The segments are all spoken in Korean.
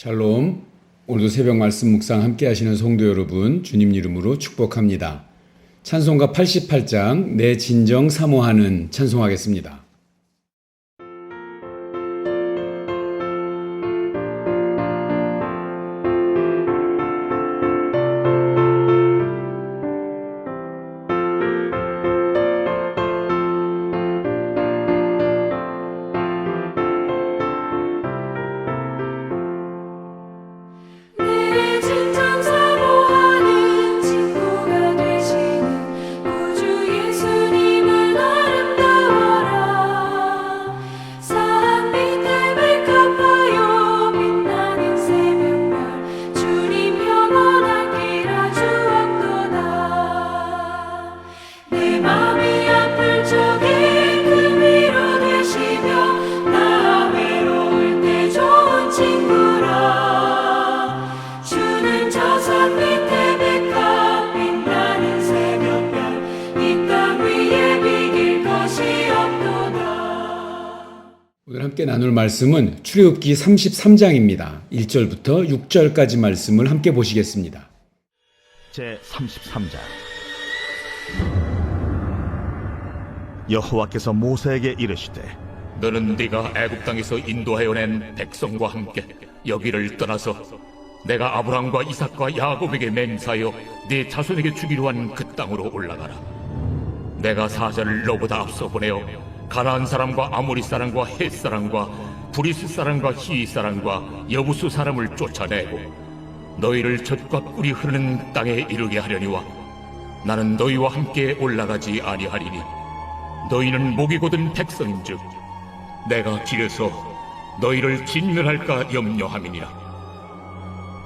샬롬. 오늘도 새벽 말씀 묵상 함께 하시는 성도 여러분, 주님 이름으로 축복합니다. 찬송가 88장 내 진정 사모하는 찬송하겠습니다. 오늘 함께 나눌 말씀은 출애굽기 33장입니다. 1절부터 6절까지 말씀을 함께 보시겠습니다. 제33장. 여호와께서 모세에게 이르시되 너는 네가 애굽 땅에서 인도하여 낸 백성과 함께 여기를 떠나서 내가 아브라함과 이삭과 야곱에게 맹세하여 네 자손에게 주기로 한 그 땅으로 올라가라. 내가 사자를 너보다 앞서 보내어 가나안 사람과 아모리 사람과 헷 사람과 브리스 사람과 히위 사람과 여부수 사람을 쫓아내고 너희를 젖과 꿀이 흐르는 땅에 이르게 하려니와 나는 너희와 함께 올라가지 아니하리니 너희는 목이 곧은 백성인즉 내가 길에서 너희를 진멸할까 염려함이니라.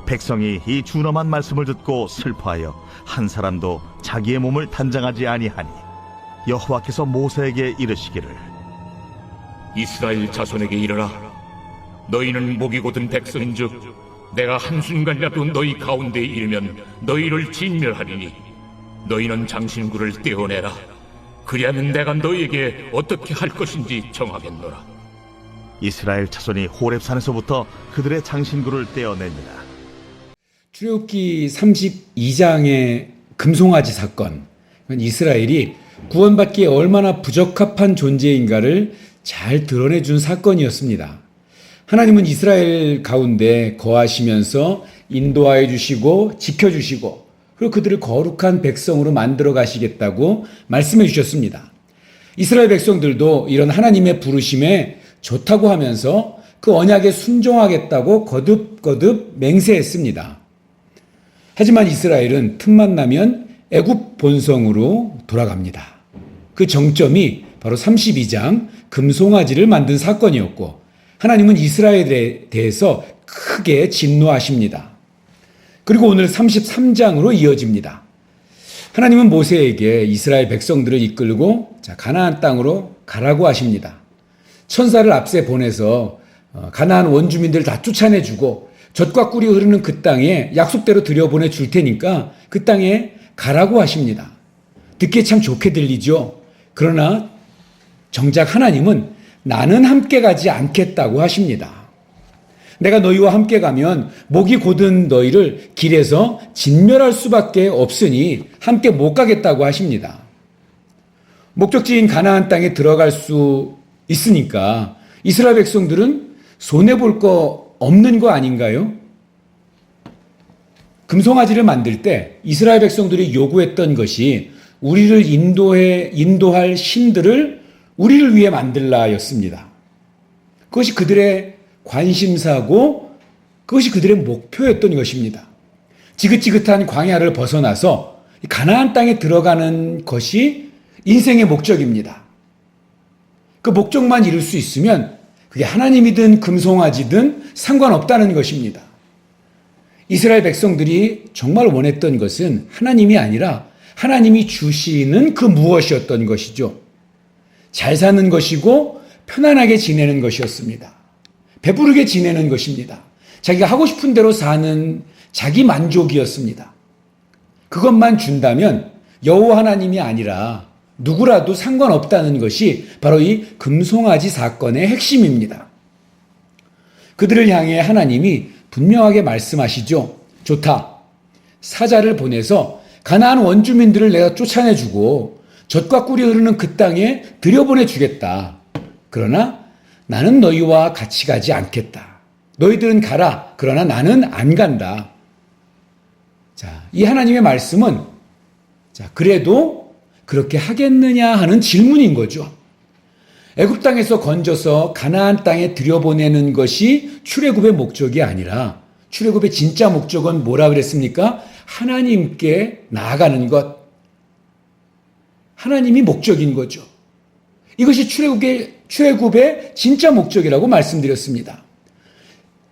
백성이 이 준엄한 말씀을 듣고 슬퍼하여 한 사람도 자기의 몸을 단장하지 아니하니 여호와께서 모세에게 이르시기를 이스라엘 자손에게 이르라. 너희는 목이 곧은 백성인즉 내가 한순간이라도 너희 가운데에 이르면 너희를 진멸하리니 너희는 장신구를 떼어내라. 그리하면 내가 너희에게 어떻게 할 것인지 정하겠노라. 이스라엘 자손이 호렙산에서부터 그들의 장신구를 떼어냅니다. 출애굽기 32장의 금송아지 사건, 이스라엘이 구원받기에 얼마나 부적합한 존재인가를 잘 드러내준 사건이었습니다. 하나님은 이스라엘 가운데 거하시면서 인도하여 주시고 지켜주시고 그리고 그들을 거룩한 백성으로 만들어 가시겠다고 말씀해 주셨습니다. 이스라엘 백성들도 이런 하나님의 부르심에 좋다고 하면서 그 언약에 순종하겠다고 거듭거듭 맹세했습니다. 하지만 이스라엘은 틈만 나면 애굽 본성으로 돌아갑니다. 그 정점이 바로 32장 금송아지를 만든 사건이었고 하나님은 이스라엘에 대해서 크게 진노하십니다. 그리고 오늘 33장으로 이어집니다. 하나님은 모세에게 이스라엘 백성들을 이끌고 가나안 땅으로 가라고 하십니다. 천사를 앞세 보내서 가나안 원주민들 다 쫓아내주고 젖과 꿀이 흐르는 그 땅에 약속대로 들여보내 줄 테니까 그 땅에 가라고 하십니다. 듣기에 참 좋게 들리죠. 그러나 정작 하나님은 나는 함께 가지 않겠다고 하십니다. 내가 너희와 함께 가면 목이 곧은 너희를 길에서 진멸할 수밖에 없으니 함께 못 가겠다고 하십니다. 목적지인 가나안 땅에 들어갈 수 있으니까 이스라엘 백성들은 손해볼 거 없는 거 아닌가요? 금송아지를 만들 때 이스라엘 백성들이 요구했던 것이 우리를 인도할 신들을 우리를 위해 만들라였습니다. 그것이 그들의 관심사고 그것이 그들의 목표였던 것입니다. 지긋지긋한 광야를 벗어나서 가나안 땅에 들어가는 것이 인생의 목적입니다. 그 목적만 이룰 수 있으면 그게 하나님이든 금송아지든 상관없다는 것입니다. 이스라엘 백성들이 정말 원했던 것은 하나님이 아니라 하나님이 주시는 그 무엇이었던 것이죠. 잘 사는 것이고 편안하게 지내는 것이었습니다. 배부르게 지내는 것입니다. 자기가 하고 싶은 대로 사는 자기 만족이었습니다. 그것만 준다면 여호와 하나님이 아니라 누구라도 상관없다는 것이 바로 이 금송아지 사건의 핵심입니다. 그들을 향해 하나님이 분명하게 말씀하시죠. 좋다. 사자를 보내서 가나안 원주민들을 내가 쫓아내주고 젖과 꿀이 흐르는 그 땅에 들여보내주겠다. 그러나 나는 너희와 같이 가지 않겠다. 너희들은 가라. 그러나 나는 안 간다. 자, 이 하나님의 말씀은 자, 그래도 그렇게 하겠느냐 하는 질문인 거죠. 애굽 땅에서 건져서 가나안 땅에 들여보내는 것이 출애굽의 목적이 아니라 출애굽의 진짜 목적은 뭐라 그랬습니까? 하나님께 나아가는 것. 하나님이 목적인 거죠. 이것이 출애굽의 진짜 목적이라고 말씀드렸습니다.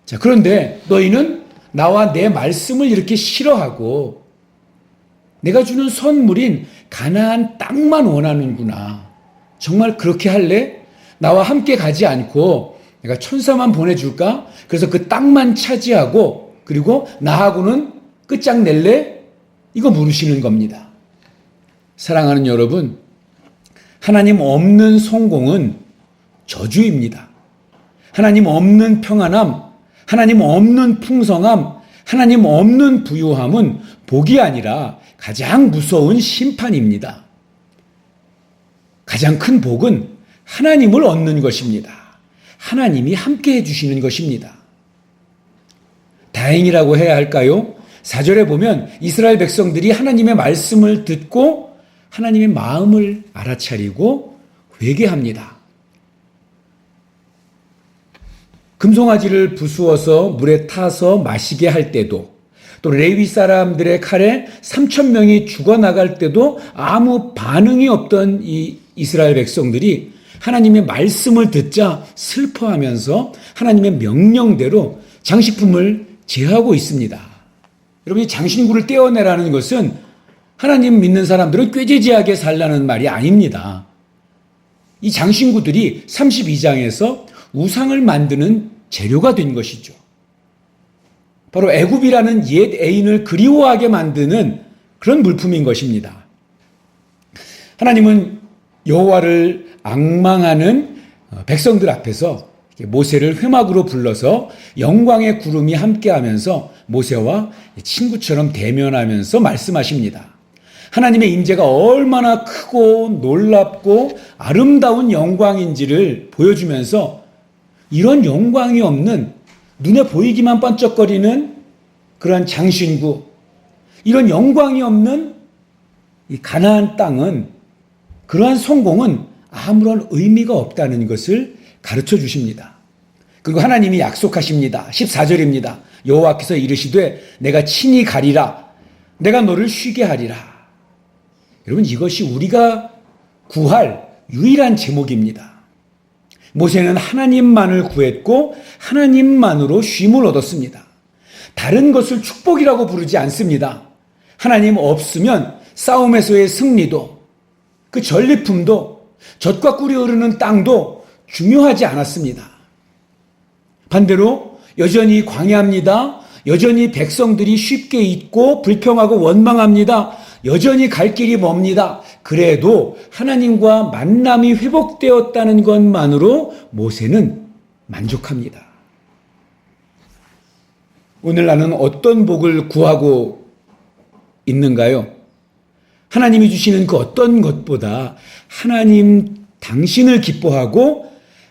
자, 그런데 너희는 나와 내 말씀을 이렇게 싫어하고 내가 주는 선물인 가나안 땅만 원하는구나. 정말 그렇게 할래? 나와 함께 가지 않고 내가 천사만 보내줄까? 그래서 그 땅만 차지하고 그리고 나하고는 끝장낼래? 이거 물으시는 겁니다. 사랑하는 여러분, 하나님 없는 성공은 저주입니다. 하나님 없는 평안함, 하나님 없는 풍성함, 하나님 없는 부유함은 복이 아니라 가장 무서운 심판입니다. 가장 큰 복은 하나님을 얻는 것입니다. 하나님이 함께 해주시는 것입니다. 다행이라고 해야 할까요? 4절에 보면 이스라엘 백성들이 하나님의 말씀을 듣고 하나님의 마음을 알아차리고 회개합니다. 금송아지를 부수어서 물에 타서 마시게 할 때도 또 레위 사람들의 칼에 3,000명이 죽어나갈 때도 아무 반응이 없던 이 이스라엘 백성들이 하나님의 말씀을 듣자 슬퍼하면서 하나님의 명령대로 장식품을 제하고 있습니다. 여러분, 이 장신구를 떼어내라는 것은 하나님 믿는 사람들은 꾀지지하게 살라는 말이 아닙니다. 이 장신구들이 32장에서 우상을 만드는 재료가 된 것이죠. 바로 애굽이라는 옛 애인을 그리워하게 만드는 그런 물품인 것입니다. 하나님은 여호와를 앙망하는 백성들 앞에서 모세를 회막으로 불러서 영광의 구름이 함께하면서 모세와 친구처럼 대면하면서 말씀하십니다. 하나님의 임재가 얼마나 크고 놀랍고 아름다운 영광인지를 보여주면서 이런 영광이 없는 눈에 보이기만 반짝거리는 그런 장신구, 이런 영광이 없는 이 가나안 땅은, 그러한 성공은 아무런 의미가 없다는 것을 가르쳐 주십니다. 그리고 하나님이 약속하십니다. 14절입니다. 여호와께서 이르시되 내가 친히 가리라. 내가 너를 쉬게 하리라. 여러분, 이것이 우리가 구할 유일한 제목입니다. 모세는 하나님만을 구했고 하나님만으로 쉼을 얻었습니다. 다른 것을 축복이라고 부르지 않습니다. 하나님 없으면 싸움에서의 승리도, 그 전리품도, 젖과 꿀이 흐르는 땅도 중요하지 않았습니다. 반대로 여전히 광야입니다. 여전히 백성들이 쉽게 잊고 불평하고 원망합니다. 여전히 갈 길이 멉니다. 그래도 하나님과 만남이 회복되었다는 것만으로 모세는 만족합니다. 오늘 나는 어떤 복을 구하고 있는가요? 하나님이 주시는 그 어떤 것보다 하나님 당신을 기뻐하고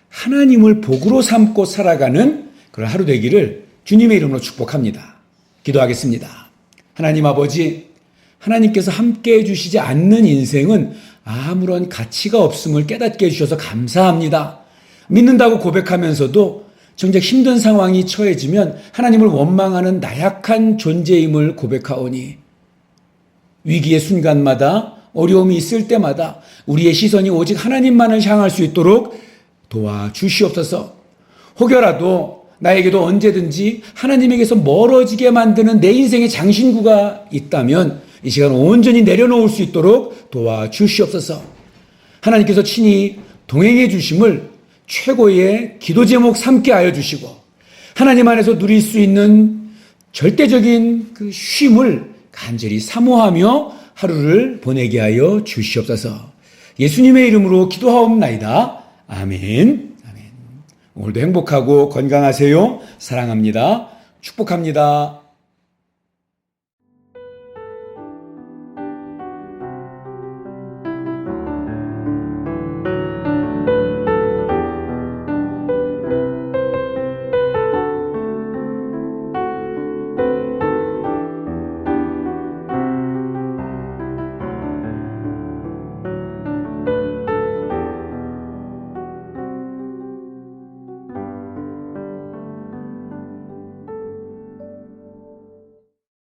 하나님을 복으로 삼고 살아가는 그런 하루 되기를 주님의 이름으로 축복합니다. 기도하겠습니다. 하나님 아버지, 하나님께서 함께 해주시지 않는 인생은 아무런 가치가 없음을 깨닫게 해주셔서 감사합니다. 믿는다고 고백하면서도 정작 힘든 상황이 처해지면 하나님을 원망하는 나약한 존재임을 고백하오니 위기의 순간마다, 어려움이 있을 때마다 우리의 시선이 오직 하나님만을 향할 수 있도록 도와주시옵소서. 혹여라도 나에게도 언제든지 하나님에게서 멀어지게 만드는 내 인생의 장신구가 있다면 이 시간 온전히 내려놓을 수 있도록 도와주시옵소서. 하나님께서 친히 동행해 주심을 최고의 기도 제목 삼게 하여 주시고 하나님 안에서 누릴 수 있는 절대적인 그 쉼을 간절히 사모하며 하루를 보내게 하여 주시옵소서. 예수님의 이름으로 기도하옵나이다. 아멘. 아멘. 오늘도 행복하고 건강하세요. 사랑합니다. 축복합니다.